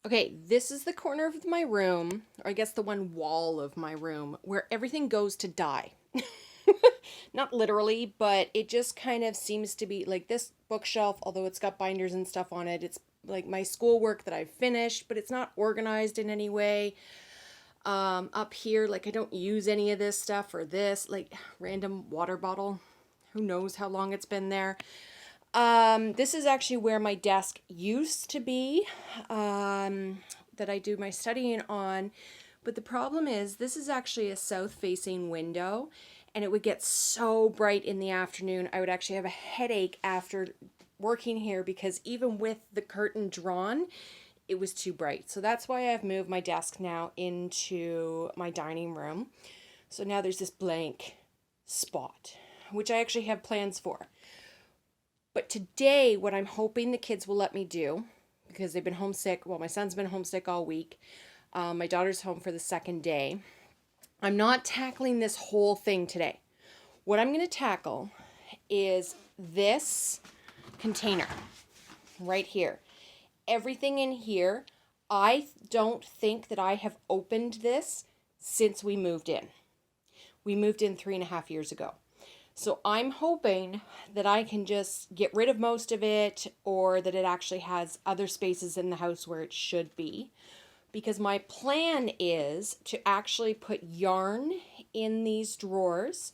Okay, this is the corner of my room, or I guess the one wall of my room, where everything goes to die. Not literally, but it just kind of seems to be like this bookshelf, although it's got binders and stuff on it. It's like my schoolwork that I've finished, but it's not organized in any way. Up here, like I don't use any of this stuff or this, like random water bottle. Who knows how long it's been there. This is actually where my desk used to be, that I do my studying on. But the problem is, this is actually a south facing window, and it would get so bright in the afternoon. I would actually have a headache after working here because even with the curtain drawn, it was too bright. So that's why I've moved my desk now into my dining room. So now there's this blank spot, which I actually have plans for. But today, what I'm hoping the kids will let me do, because they've been homesick, well, my son's been homesick all week. My daughter's home for the second day. I'm not tackling this whole thing today. What I'm going to tackle is this container right here. Everything in here, I don't think that I have opened this since we moved in. We moved in 3.5 years ago. So I'm hoping that I can just get rid of most of it, or that it actually has other spaces in the house where it should be. Because my plan is to actually put yarn in these drawers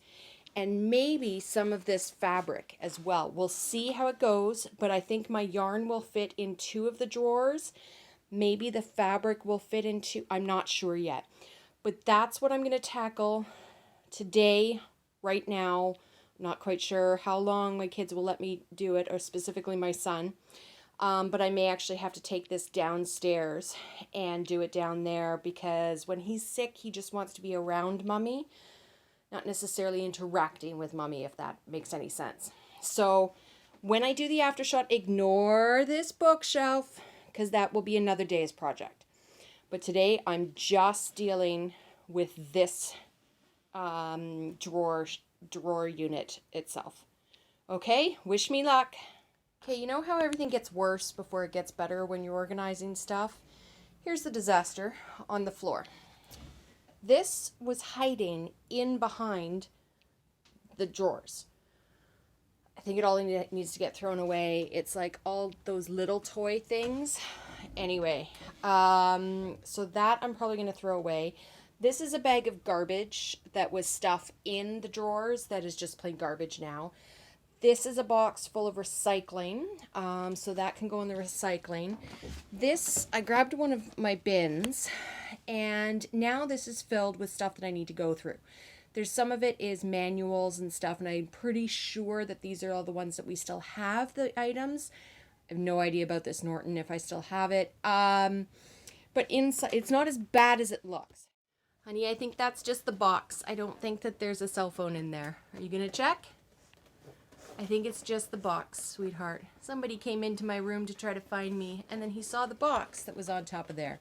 and maybe some of this fabric as well. We'll see how it goes, but I think my yarn will fit in 2 of the drawers. Maybe the fabric will fit into, I'm not sure yet. But that's what I'm going to tackle today, right now. I'm not quite sure how long my kids will let me do it, or specifically my son. But I may actually have to take this downstairs and do it down there, because when he's sick, he just wants to be around mommy, not necessarily interacting with mommy, if that makes any sense. So when I do the aftershot, ignore this bookshelf, because that will be another day's project. But today I'm just dealing with this drawer unit itself. Okay, wish me luck. Okay, you know how everything gets worse before it gets better when you're organizing stuff? Here's the disaster on the floor. This was hiding in behind the drawers. I think it all needs to get thrown away. It's like all those little toy things. Anyway, so that I'm probably going to throw away. This is a bag of garbage that was stuff in the drawers that is just plain garbage now. This is a box full of recycling, so that can go in the recycling. This, I grabbed one of my bins, and now this is filled with stuff that I need to go through. There's some of it is manuals and stuff, and I'm pretty sure that these are all the ones that we still have, the items. I have no idea about this Norton, if I still have it. But inside, it's not as bad as it looks. Honey, I think that's just the box. I don't think that there's a cell phone in there. Are you gonna check? I think it's just the box, sweetheart. Somebody came into my room to try to find me, and then he saw the box that was on top of there.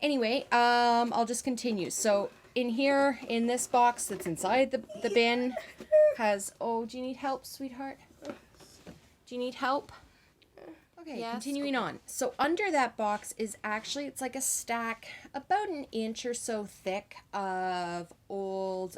Anyway, I'll just continue. So in here, in this box that's inside the bin, has, oh, do you need help, sweetheart? Do you need help? Okay, yes. Continuing on. So under that box is actually, it's like a stack about an inch or so thick of old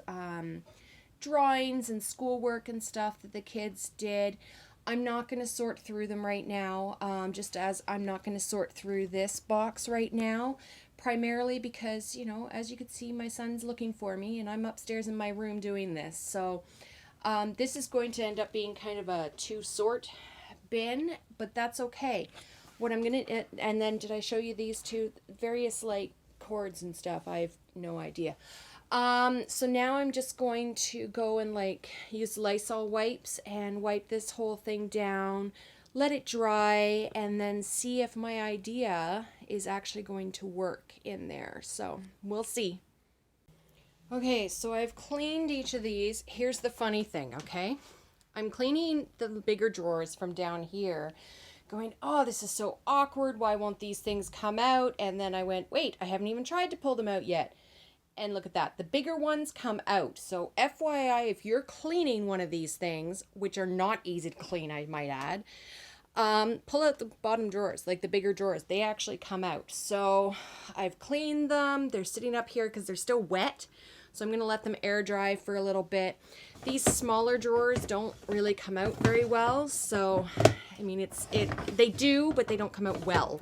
drawings and schoolwork and stuff that the kids did. I'm not going to sort through them right now, just as I'm not going to sort through this box right now, primarily because, you know, as you can see, my son's looking for me, and I'm upstairs in my room doing this. So this is going to end up being kind of a 2-sort bin, but that's okay. What I'm going to, and then did I show you these two various like cords and stuff? I have no idea. So now I'm just going to go and like use Lysol wipes and wipe this whole thing down, let it dry, and then see if my idea is actually going to work in there. So we'll see. Okay, so I've cleaned each of these. Here's the funny thing, okay? I'm cleaning the bigger drawers from down here, going, oh, this is so awkward. Why won't these things come out? And then I went, wait, I haven't even tried to pull them out yet. And look at that. The bigger ones come out. So FYI, if you're cleaning one of these things, which are not easy to clean, I might add, Pull out the bottom drawers, like the bigger drawers. They actually come out. So I've cleaned them. They're sitting up here because they're still wet. So I'm going to let them air dry for a little bit. These smaller drawers don't really come out very well. So, I mean, they do, but they don't come out well.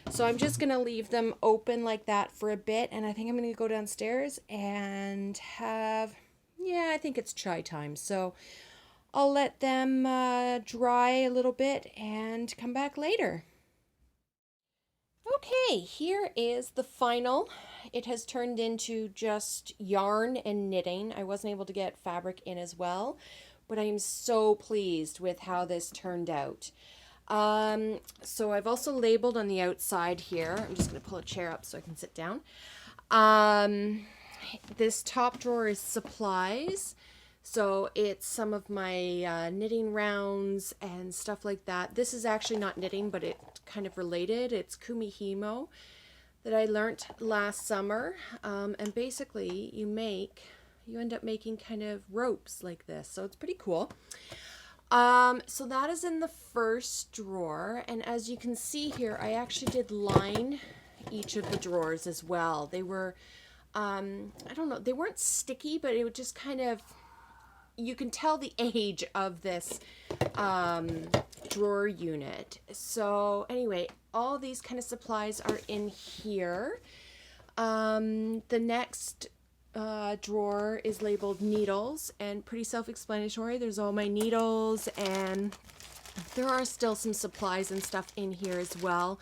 So I'm just going to leave them open like that for a bit. And I think I'm going to go downstairs and have, yeah, I think it's chai time. So I'll let them dry a little bit and come back later. Okay, here is the final. It has turned into just yarn and knitting. I wasn't able to get fabric in as well, but I am so pleased with how this turned out. So I've also labeled on the outside here. I'm just going to pull a chair up so I can sit down. This top drawer is supplies. So it's some of my knitting rounds and stuff like that. This is actually not knitting, but it kind of related. It's Kumihimo that I learnt last summer. And basically you end up making kind of ropes like this. So it's pretty cool. So that is in the first drawer. And as you can see here, I actually did line each of the drawers as well. They were, I don't know, they weren't sticky, but it would just kind of, you can tell the age of this drawer unit. So anyway, all these kind of supplies are in here. The next drawer is labeled needles, and pretty self-explanatory. There's all my needles, and there are still some supplies and stuff in here as well.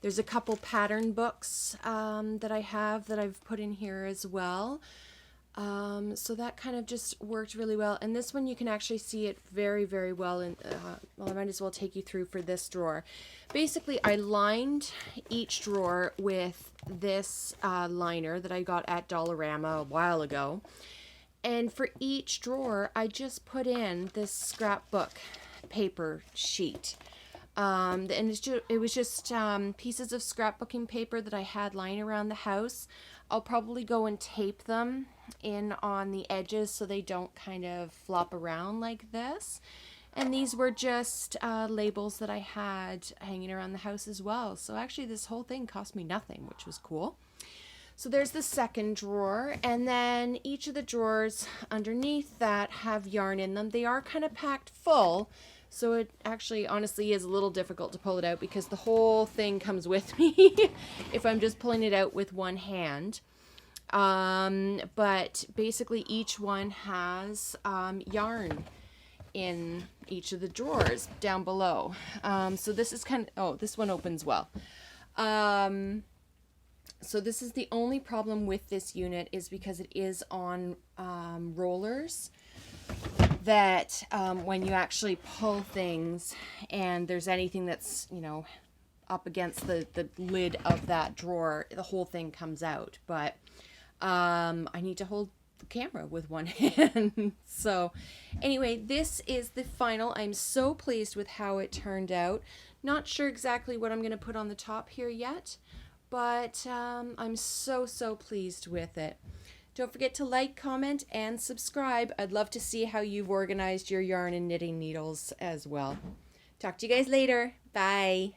There's a couple pattern books that I have that I've put in here as well. So that kind of just worked really well. And this one, you can actually see it very, very well. And well, I might as well take you through for this drawer. Basically, I lined each drawer with this liner that I got at Dollarama a while ago. And for each drawer, I just put in this scrapbook paper sheet. And it was just pieces of scrapbooking paper that I had lying around the house. I'll probably go and tape them in on the edges so they don't kind of flop around like this. And these were just labels that I had hanging around the house as well. So actually this whole thing cost me nothing, which was cool. So there's the second drawer, and then each of the drawers underneath that have yarn in them. They are kind of packed full, so it actually honestly is a little difficult to pull it out because the whole thing comes with me if I'm just pulling it out with one hand. But basically each one has yarn in each of the drawers down below. So this is kind of, oh, this one opens well. So this is the only problem with this unit is because it is on rollers that when you actually pull things and there's anything that's, you know, up against the lid of that drawer, the whole thing comes out. But I need to hold the camera with one hand. So anyway, this is the final. I'm so pleased with how it turned out. Not sure exactly what I'm going to put on the top here yet, but I'm so pleased with it. Don't forget to like, comment, and subscribe. I'd love to see how you've organized your yarn and knitting needles as well. Talk to you guys later. Bye.